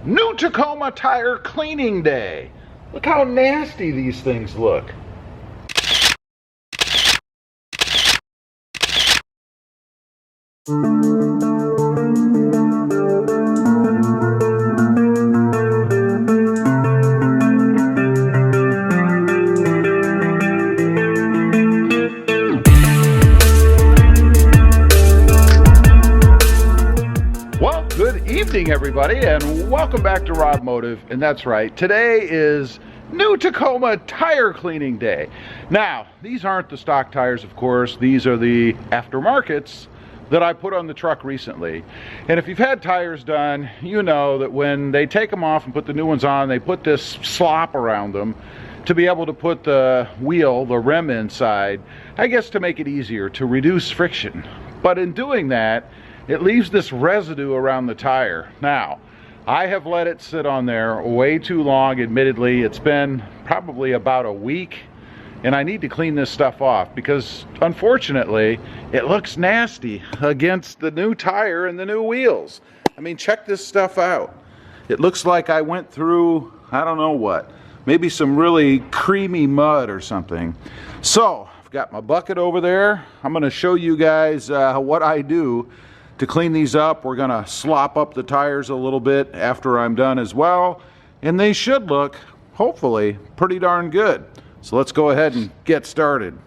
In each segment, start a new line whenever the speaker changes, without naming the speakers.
New Tacoma Tire cleaning day. Look how nasty these things look. Well, good evening everybody, and welcome back to Robmotive. And that's right, today is New Tacoma Tire cleaning day. Now, these aren't the stock tires, of course. These are the aftermarkets that I put on the truck recently. And if you've had tires done, you know that when they take them off and put the new ones on, they put this slop around them to be able to put the wheel, the rim inside, I guess to make it easier, to reduce friction. But in doing that, it leaves this residue around the tire. Now, I have let it sit on there way too long, admittedly. It's been probably about a week, and I need to clean this stuff off because, unfortunately, it looks nasty against the new tire and the new wheels. I mean, check this stuff out. It looks like I went through, I don't know what, maybe some really creamy mud or something. So, I've got my bucket over there. I'm going to show you guys what I do to clean these up. We're gonna slop up the tires a little bit after I'm done as well, and they should look, hopefully, pretty darn good. So let's go ahead and get started.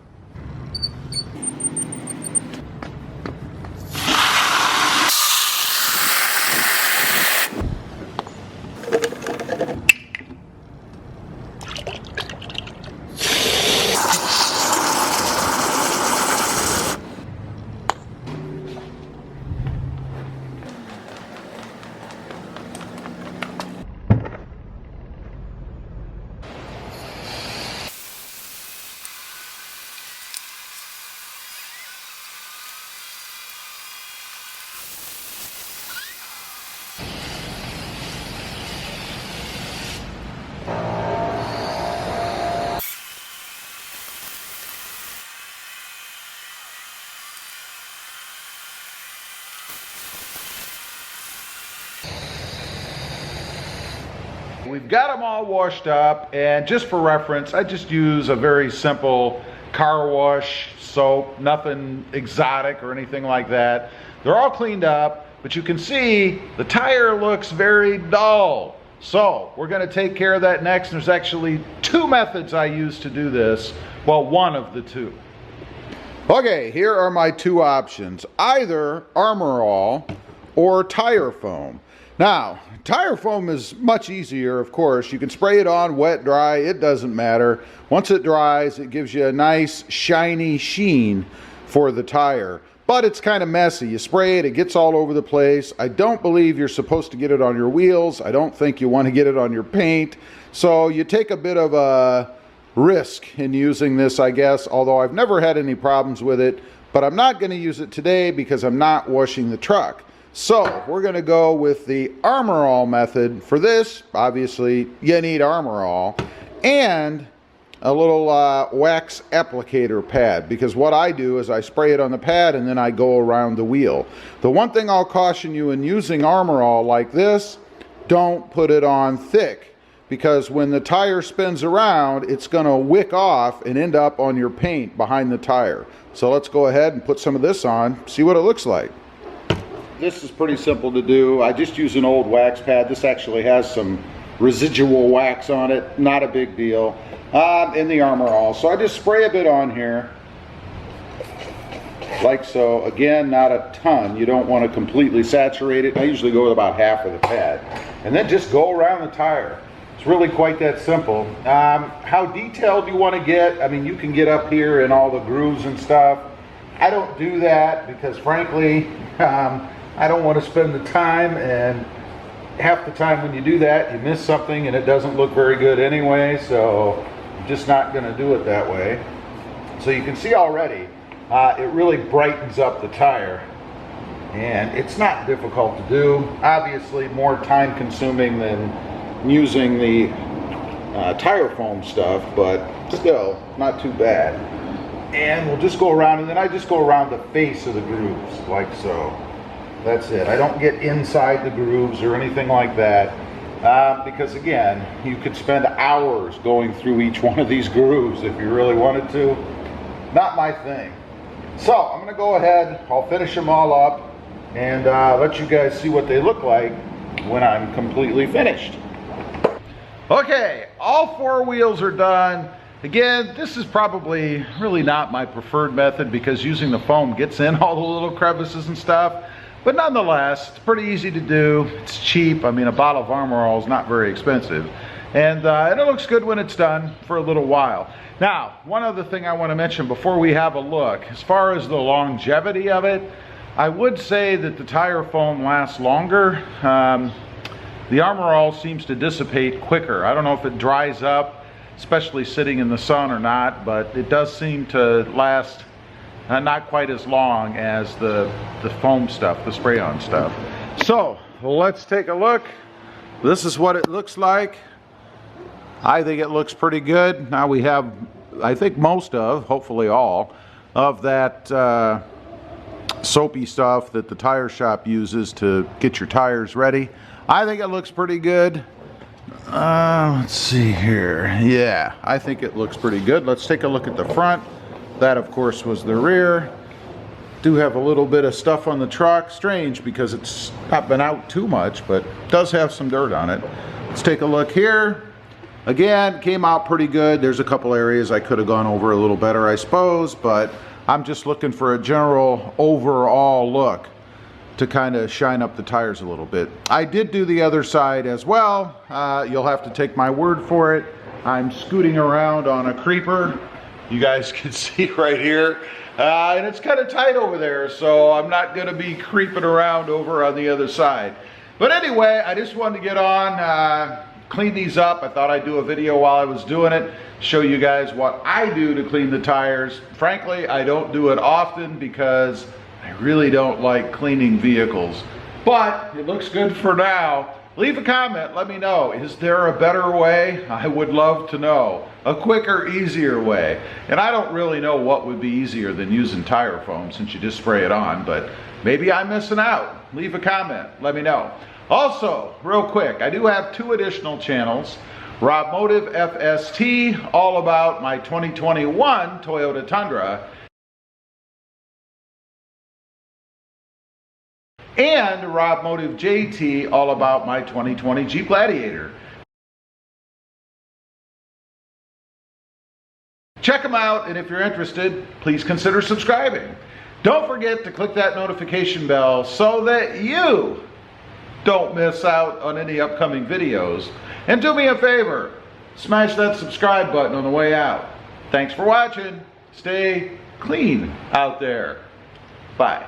We've got them all washed up, and just for reference, I just use a very simple car wash soap, nothing exotic or anything like that. They're all cleaned up, but you can see the tire looks very dull. So we're going to take care of that next. There's actually two methods I use to do this. Well, one of the two. Okay, here are my two options. Either Armor All or tire foam. Now, tire foam is much easier, of course. You can spray it on, wet, dry, it doesn't matter. Once it dries, it gives you a nice shiny sheen for the tire. But it's kind of messy. You spray it, it gets all over the place. I don't believe you're supposed to get it on your wheels. I don't think you want to get it on your paint. So you take a bit of a risk in using this, I guess, although I've never had any problems with it. But I'm not going to use it today because I'm not washing the truck. So we're going to go with the Armor All method. For this, obviously, you need Armor All and a little wax applicator pad, because what I do is I spray it on the pad and then I go around the wheel. The one thing I'll caution you in using Armor All like this, don't put it on thick, because when the tire spins around, it's going to wick off and end up on your paint behind the tire. So let's go ahead and put some of this on, see what it looks like. This is pretty simple to do. I just use an old wax pad. This actually has some residual wax on it. Not a big deal. In the Armor All. So I just spray a bit on here. Like so. Again, not a ton. You don't want to completely saturate it. I usually go with about half of the pad. And then just go around the tire. It's really quite that simple. How detailed you want to get, I mean, you can get up here in all the grooves and stuff. I don't do that because, frankly, I don't want to spend the time, and half the time when you do that, you miss something and it doesn't look very good anyway, so I'm just not going to do it that way. So you can see already, it really brightens up the tire, and it's not difficult to do. Obviously more time consuming than using the tire foam stuff, but still not too bad. And we'll just go around, and then I just go around the face of the grooves like so. That's it. I don't get inside the grooves or anything like that. because again, you could spend hours going through each one of these grooves if you really wanted to. Not my thing. So I'm going to go ahead, I'll finish them all up and let you guys see what they look like when I'm completely finished. Okay, all 4 wheels are done. Again, this is probably really not my preferred method because using the foam gets in all the little crevices and stuff. But nonetheless, it's pretty easy to do. It's cheap. I mean, a bottle of Armor All is not very expensive. And it looks good when it's done for a little while. Now, one other thing I want to mention before we have a look, as far as the longevity of it, I would say that the tire foam lasts longer. The Armor All seems to dissipate quicker. I don't know if it dries up, especially sitting in the sun or not, but it does seem to last not quite as long as the foam stuff, the spray-on stuff. So let's take a look. This is what it looks like. I think it looks pretty good. Now we have, I think most of, hopefully all, of that soapy stuff that the tire shop uses to get your tires ready. I think it looks pretty good. Let's see here. Yeah, I think it looks pretty good. Let's take a look at the front. That, of course, was the rear. Do have a little bit of stuff on the truck. Strange because it's not been out too much, but does have some dirt on it. Let's take a look here. Again, came out pretty good. There's a couple areas I could have gone over a little better, I suppose, but I'm just looking for a general overall look to kind of shine up the tires a little bit. I did do the other side as well. You'll have to take my word for it. I'm scooting around on a creeper. You guys can see right here. And it's kind of tight over there, so I'm not going to be creeping around over on the other side. But anyway, I just wanted to get on, clean these up. I thought I'd do a video while I was doing it, show you guys what I do to clean the tires. Frankly, I don't do it often because I really don't like cleaning vehicles. But it looks good for now. Leave a comment, let me know. Is there a better way? I would love to know. A quicker, easier way. And I don't really know what would be easier than using tire foam since you just spray it on, but maybe I'm missing out. Leave a comment, let me know. Also, real quick, I do have 2 additional channels. Robmotive FST, all about my 2021 Toyota Tundra. And Robmotive JT, all about my 2020 Jeep Gladiator. Check them out, and if you're interested, please consider subscribing. Don't forget to click that notification bell so that you don't miss out on any upcoming videos. And do me a favor, smash that subscribe button on the way out. Thanks for watching. Stay clean out there. Bye.